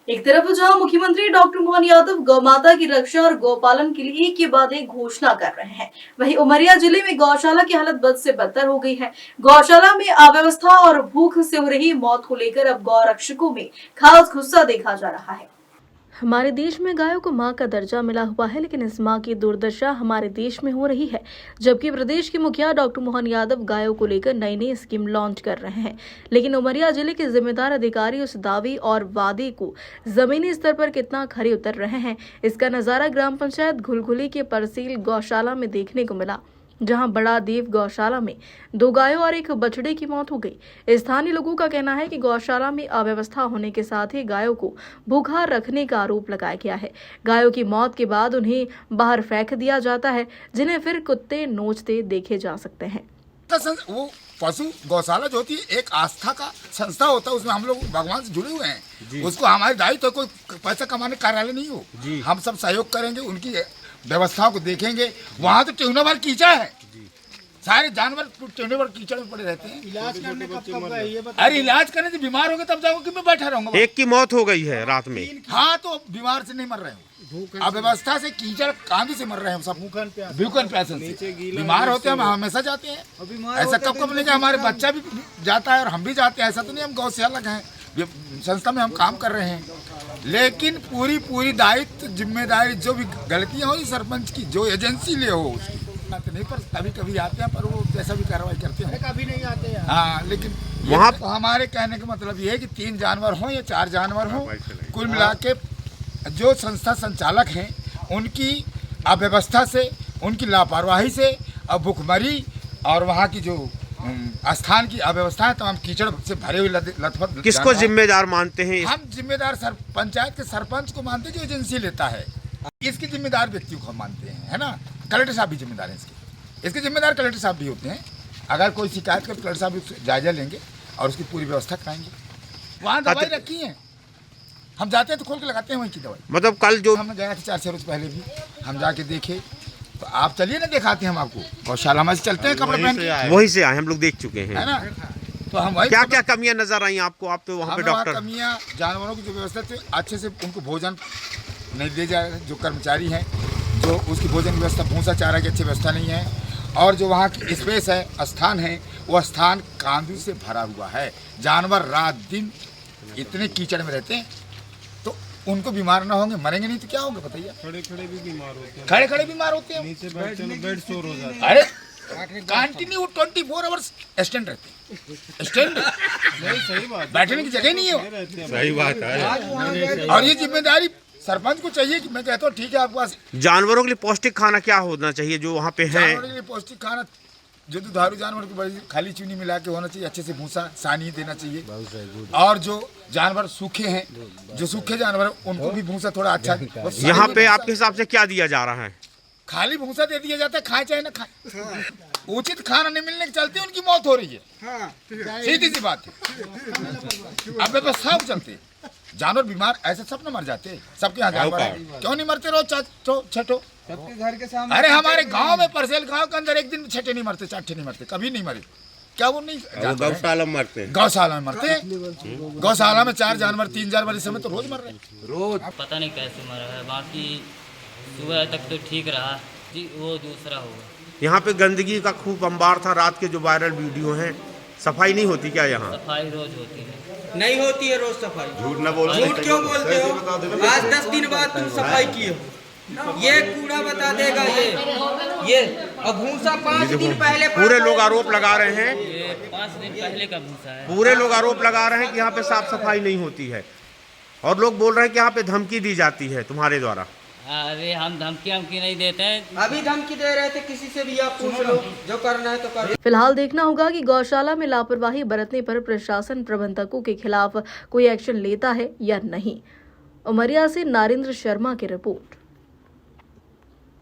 एक तरफ जहां मुख्यमंत्री डॉक्टर मोहन यादव गौमाता की रक्षा और गौपालन के लिए एक के बाद एक घोषणा कर रहे हैं, वहीं उमरिया जिले में गौशाला की हालत बद से बदतर हो गई है। गौशाला में अव्यवस्था और भूख से हो रही मौत को लेकर अब गौ रक्षकों में खास गुस्सा देखा जा रहा है। हमारे देश में गायों को मां का दर्जा मिला हुआ है, लेकिन इस मां की दुर्दशा हमारे देश में हो रही है, जबकि प्रदेश के मुखिया डॉक्टर मोहन यादव गायों को लेकर नई नई स्कीम लॉन्च कर रहे हैं। लेकिन उमरिया जिले के जिम्मेदार अधिकारी उस दावे और वादे को जमीनी स्तर पर कितना खरे उतर रहे हैं, इसका नजारा ग्राम पंचायत घुलघुली के परसील गौशाला में देखने को मिला, जहां बड़ा देव गौशाला में 2 गायों और 1 बछड़े की मौत हो गई। स्थानीय लोगों का कहना है कि गौशाला में अव्यवस्था होने के साथ ही गायों को भूखा रखने का आरोप लगाया गया है। गायों की मौत के बाद उन्हें बाहर फेंक दिया जाता है, जिन्हें फिर कुत्ते नोचते देखे जा सकते हैं। वो पशु गौशाला जो होती है एक आस्था का संस्था होता है, उसमें हम लोग भगवान से जुड़े हुए हैं। उसको हमारे दायित्व तो कोई पैसा कमाने कार्यालय नहीं हो, हम सब सहयोग करेंगे, उनकी व्यवस्थाओं को देखेंगे। वहाँ तो ट्यूना भर कीचड़ है, सारे जानवर ट्यूने भर कीचड़ में पड़े रहते हैं। इलाज करने कब गए ये बताओ। अरे इलाज करने से बीमार हो गए तब जाऊंगा कि मैं बैठा रहूंगा। एक की मौत हो गई है रात में। हाँ तो बीमार से नहीं मर रहे हो, अव्यवस्था से कीचड़ कांदी से मर रहे हैं सब, भूखन प्यासन से बीमार होते हैं। हम हमेशा जाते हैं, ऐसा कब कब नहीं, हमारे बच्चा भी जाता है और हम भी जाते हैं। ऐसा तो नहीं हम गौशाला हैं, संस्था में हम काम कर रहे हैं, लेकिन पूरी दायित्व जिम्मेदारी जो भी गलतियां हो सरपंच की, जो एजेंसी ले हो उसकी नहीं, पर कभी कभी आते हैं, पर वो जैसा भी कार्रवाई करते हैं। कभी नहीं आते हैं। हाँ, लेकिन वहाँ तो हमारे कहने का मतलब ये है कि 3 जानवर हों या 4 जानवर हों, कुल मिला के जो संस्था संचालक हैं उनकी अव्यवस्था से, उनकी लापरवाही से और भुखमरी और वहाँ की जो स्थान की अव्यवस्था है, तमाम कीचड़ से भरे हुए लथपथ। किसको जिम्मेदार मानते हैं? हम जिम्मेदार पंचायत के सरपंच को मानते हैं जो एजेंसी लेता है, इसके जिम्मेदार व्यक्ति को हम मानते हैं, है ना। कलेक्टर साहब भी जिम्मेदार हैं इसके जिम्मेदार कलेक्टर साहब भी होते हैं। अगर कोई शिकायत कर कलेक्टर साहब जायजा लेंगे और उसकी पूरी व्यवस्था कराएंगे। वहाँ दवाई रखी है, हम जाते हैं तो खोल के लगाते हैं वहीं की दवाई। मतलब कल जो हमने गया था 4-6 रोज पहले भी हम जाके देखे, तो आप चलिए ना, दिखाते हैं हम आपको। गौशाला में से चलते हैं कपड़े पहन के, वहीं से आए, हम लोग देख चुके हैं, है ना। तो हम वही क्या क्या कमियां नजर आई आपको? आप तो वहाँ पे डॉक्टर। कमियां, जानवरों की जो व्यवस्था थी, अच्छे से उनको भोजन नहीं दे जा रहे, जो कर्मचारी हैं जो उसकी भोजन व्यवस्था, भूसा चारा की अच्छी व्यवस्था नहीं है, और जो वहाँ की स्पेस है, स्थान है, वो स्थान कांदू से भरा हुआ है। जानवर रात दिन इतने कीचड़ में रहते हैं, तो उनको बीमार ना होंगे, मरेंगे नहीं तो क्या होंगे बताइए। खड़े खड़े भी बीमार होते हैं, खड़े खड़े बीमार होते हैं, नीचे बेड शोर हो जाता है। अरे कंटिन्यू 24 आवर्स स्टैंड रहते हैं, स्टैंड सही बात, बैठने की जगह नहीं है। सही बात है। और ये जिम्मेदारी सरपंच को चाहिए कि मैं कहता हूँ ठीक है, आपके पास जानवरों के लिए पौष्टिक खाना क्या होना चाहिए जो वहाँ पे है? जानवरों के लिए पौष्टिक खाना, जो दुधारू जानवर की बड़ी खाली चीनी मिला के होना चाहिए, अच्छे से भूसा सानी देना चाहिए। और जो जानवर सूखे हैं, जो सूखे जानवर उनको भी भूसा थोड़ा अच्छा। यहाँ पे आपके हिसाब से क्या दिया जा रहा है? खाली भूसा दे दिया जाता है, खाए चाहे ना खाए। उचित खाना नहीं मिलने के चलते उनकी मौत हो रही है, सीधी सी बात है। अब व्यवस्था चलते जानवर बीमार ऐसे सब न मर जाते, सबके यहाँ जानवर है, क्यों नहीं मरते रोज छठो? सबके घर के सामने। अरे हमारे गांव में, परसेल गांव के अंदर एक दिन 6 नहीं मरते, 4 नहीं मरते, कभी नहीं मरे। क्या वो नहीं गौशाला में मरते हैं? गौशाला में मरते हैं। गौशाला में 4 जानवर 3 जानवर इस समय तो रोज मर रहे हैं, रोज। पता नहीं कैसे मरा है, बाकी सुबह तक तो ठीक रहा जी, वो दूसरा होगा। यहाँ पे गंदगी का खूब अंबार था, रात के जो वायरल वीडियो हैं, सफाई नहीं होती क्या यहाँ? सफाई रोज होती है। नहीं होती है रोज सफाई। झूठ ना बोलो। झूठ क्यों बोलते हो? आज 10 दिन बाद तुम सफाई की हो, ये कूड़ा बता देगा। ये और भूसा 5 दिन पहले पूरे लोग आरोप लगा रहे हैं, ये 5 दिन पहले का भूसा है। पूरे लोग आरोप लगा रहे हैं कि यहाँ पे साफ सफाई नहीं होती है, और लोग बोल रहे हैं कि यहाँ पे धमकी दी जाती है तुम्हारे द्वारा। अरे हम धमकी नहीं देते हैं। अभी धमकी दे रहे थे, किसी से भी आप पूछ लो, जो करना है तो कर। फिलहाल देखना होगा कि गौशाला में लापरवाही बरतने पर प्रशासन प्रबंधकों के खिलाफ कोई एक्शन लेता है या नहीं। उमरिया से नारेंद्र शर्मा की रिपोर्ट।